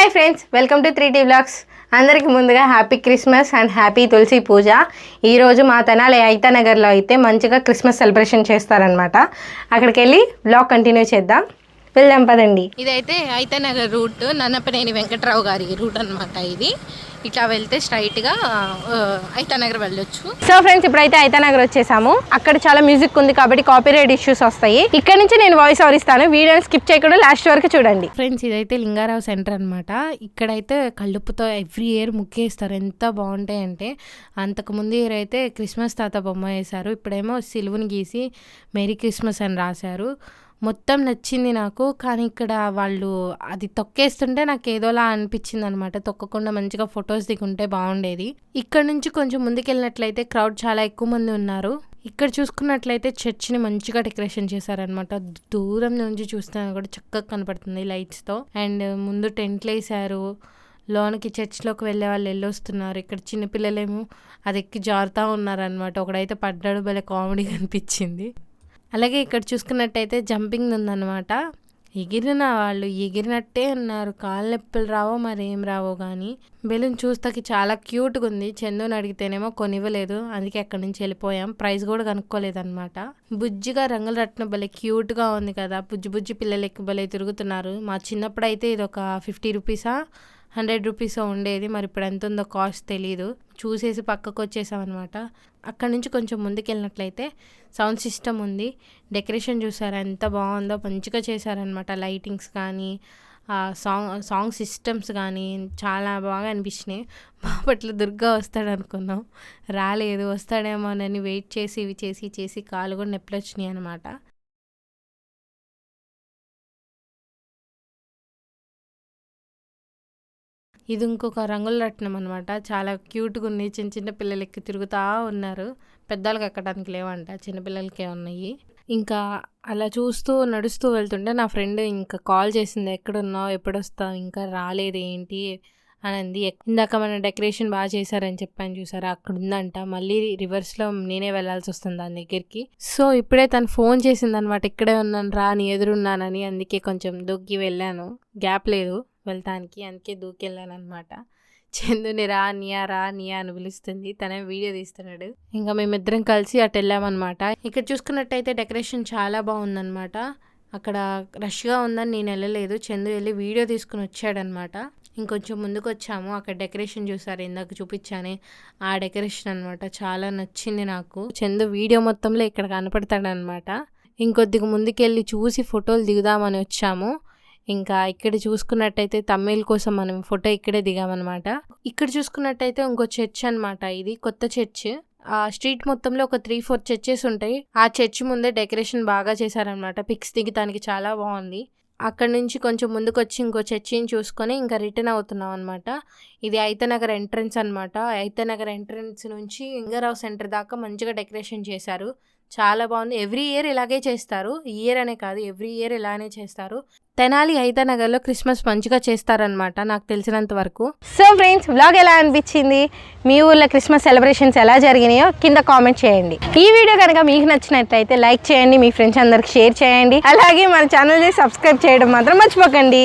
Hi friends, welcome to 3T vlogs. అందరికి ముందుగా happy Christmas and happy తులసి పూజ. ఈరోజు మా తెనాలి ఐతానగర్లో అయితే మంచిగా క్రిస్మస్ సెలబ్రేషన్ చేస్తారనమాట. అక్కడికి వెళ్ళి వ్లాగ్ కంటిన్యూ చేద్దాం, వెళ్దాం పదండి. ఇదైతే ఐతానగర్ రూట్, నన్నపనేని వెంకట్రావు గారి రూట్ అనమాట. ఇది ఇట్లా వెళ్తే స్ట్రైట్గా ఐతానగర్ వెళ్ళొచ్చు. సో ఫ్రెండ్స్, ఇప్పుడైతే ఐతానగర్ వచ్చేసాము. అక్కడ చాలా మ్యూజిక్ ఉంది కాబట్టి కాపీరైట్ ఇష్యూస్ వస్తాయి. ఇక్కడ నుంచి నేను వాయిస్ ఓవర్ ఇస్తాను, వీడియోని స్కిప్ చేయకుండా లాస్ట్ వరకు చూడండి. ఫ్రెండ్స్, ఇదైతే లింగారావు సెంటర్ అనమాట. ఇక్కడైతే కళ్ళుప్పుతో ఎవ్రీ ఇయర్ ముగ్గేస్తారు. ఎంత బాగుంటాయి అంటే, అంతకుముందు ఇయర్ అయితే క్రిస్మస్ తాత బొమ్మ వేశారు, ఇప్పుడేమో సిలువుని గీసి మెరీ క్రిస్మస్ అని రాశారు. మొత్తం నచ్చింది నాకు. కానీ ఇక్కడ వాళ్ళు అది తొక్కేస్తుంటే నాకు ఏదోలా అనిపించింది అనమాట. తొక్కకుండా మంచిగా ఫొటోస్ దిగుంటే బాగుండేది. ఇక్కడ నుంచి కొంచెం ముందుకెళ్ళినట్లయితే క్రౌడ్ చాలా ఎక్కువ మంది ఉన్నారు. ఇక్కడ చూసుకున్నట్లయితే చర్చిని మంచిగా డెకరేషన్ చేశారనమాట. దూరం నుంచి చూస్తే కూడా చక్కగా కనపడుతుంది లైట్స్తో. అండ్ ముందు టెంట్లు వేసారు. లోనికి చర్చ్లోకి వెళ్ళే వాళ్ళు వెళ్ళొస్తున్నారు. ఇక్కడ చిన్నపిల్లలేమో అది ఎక్కి జారుతూ ఉన్నారనమాట. ఒకడైతే పడ్డాడు, భలే కామెడీ అనిపించింది. అలాగే ఇక్కడ చూసుకున్నట్టయితే జంపింగ్ ఉందన్నమాట. ఎగిరిన వాళ్ళు ఎగిరినట్టే ఉన్నారు. కాళ్ళ నొప్పులు రావో మరేం రావో కానీ. బెలూన్ చూస్తాకి చాలా క్యూట్గా ఉంది. చందుని అడిగితేనేమో కొనివ్వలేదు, అందుకే అక్కడి నుంచి వెళ్ళిపోయాం. ప్రైస్ కూడా కనుక్కోలేదన్నమాట. బుజ్జిగా రంగుల రత్నం భలే క్యూట్గా ఉంది కదా. బుజ్జి పిల్లలు ఎక్కువ భలే తిరుగుతున్నారు. మా చిన్నప్పుడు అయితే ఇది ఒక 50 రూపీసా 100 రూపీస్ ఉండేది. మరి ఇప్పుడు ఎంత ఉందో కాస్ట్ తెలీదు. చూసేసి పక్కకు వచ్చేసామన్నమాట. అక్కడ నుంచి కొంచెం ముందుకు వెళ్ళినట్లయితే సౌండ్ సిస్టమ్ ఉంది. డెకరేషన్ చూసారా ఎంత బాగుందో, మంచిగా చేశారనమాట. లైటింగ్స్ కానీ సాంగ్ సిస్టమ్స్ కానీ చాలా బాగా అనిపించినాయి. బాపట్ల దుర్గా వస్తాడు అనుకున్నాం, రాలేదు. వస్తాడేమోనని వెయిట్ చేసి ఇవి చేసి కాళ్ళు కూడా నొప్పులు వచ్చినాయి అనమాట. ఇది ఇంకొక రంగుల రత్నం అనమాట. చాలా క్యూట్గా ఉంది. చిన్న పిల్లలు ఎక్కి తిరుగుతూ ఉన్నారు. పెద్దవాళ్ళకి ఎక్కడానికి లేవంట, చిన్నపిల్లలకే ఉన్నాయి. ఇంకా అలా చూస్తూ నడుస్తూ వెళ్తుంటే నా ఫ్రెండ్ ఇంకా కాల్ చేసింది, ఎక్కడున్నావు, ఎప్పుడు వస్తావు, ఇంకా రాలేదు ఏంటి అని అంది. ఇందాక మన డెకరేషన్ బాగా చేశారని చెప్పాను చూసారా, అక్కడ ఉందంట. మళ్ళీ రివర్స్లో నేనే వెళ్ళాల్సి వస్తుంది దాని దగ్గరికి. సో ఇప్పుడే తను ఫోన్ చేసింది అనమాట, ఇక్కడే ఉన్నాను రా, నీ ఎదురున్నానని. అందుకే కొంచెం దూకి వెళ్ళాను, గ్యాప్ లేదు వెళ్తానికి, అందుకే దూకెళ్ళాను అనమాట. చందుని రా నియా అని పిలుస్తుంది, తనే వీడియో తీస్తున్నాడు. ఇంకా మేమిద్దరం కలిసి అటు వెళ్ళామన్నమాట. ఇక్కడ చూసుకున్నట్టయితే డెకరేషన్ చాలా బాగుందన్నమాట. అక్కడ రష్గా ఉందని నేను వెళ్ళలేదు, చందు వెళ్ళి వీడియో తీసుకుని వచ్చాడనమాట. ఇంకొంచెం ముందుకు వచ్చాము, అక్కడ డెకరేషన్ చూసారు, ఇందాక చూపించానే ఆ డెకరేషన్ అనమాట. చాలా నచ్చింది నాకు. చందు వీడియో మొత్తంలో ఇక్కడ కనపడతాడనమాట. ఇంకొద్దిగా ముందుకెళ్ళి చూసి ఫోటోలు దిగుదామని వచ్చాము. ఇంకా ఇక్కడ చూసుకున్నట్టయితే తమిళ్ కోసం మనం ఫోటో ఇక్కడే దిగామన్నమాట. ఇక్కడ చూసుకున్నట్టయితే ఇంకో చర్చ్ అనమాట. ఇది కొత్త చర్చ్. ఆ స్ట్రీట్ మొత్తంలో ఒక 3-4 చర్చెస్ ఉంటాయి. ఆ చర్చ్ ముందే డెకరేషన్ బాగా చేశారనమాట. పిక్స్ దిగటానికి చాలా బాగుంది. అక్కడ నుంచి కొంచెం ముందుకు వచ్చి ఇంకో చర్చిని చూసుకొని ఇంకా రిటర్న్ అవుతున్నాం అనమాట. ఇది ఐతానగర్ ఎంట్రన్స్ అనమాట. ఐతానగర్ ఎంట్రన్స్ నుంచి లింగారావు సెంటర్ దాకా మంచిగా డెకరేషన్ చేశారు. చాలా బాగుంది. ఎవ్రీ ఇయర్ ఇలాగే చేస్తారు. ఈ ఇయర్ అనే కాదు, ఎవ్రీ ఇయర్ ఇలానే చేస్తారు. తెనాలి ఐతానగర్లో క్రిస్మస్ మంచిగా చేస్తారనమాట నాకు తెలిసినంత వరకు. సో ఫ్రెండ్స్, వ్లాగ్ ఎలా అనిపించింది, మీ ఊర్లో క్రిస్మస్ సెలబ్రేషన్స్ ఎలా జరిగినాయో కింద కామెంట్ చేయండి. ఈ వీడియో కనుక మీకు నచ్చినట్లయితే లైక్ చేయండి, మీ ఫ్రెండ్స్ అందరికి షేర్ చేయండి. అలాగే మన ఛానల్ని సబ్స్క్రైబ్ చేయడం మాత్రం మర్చిపోకండి.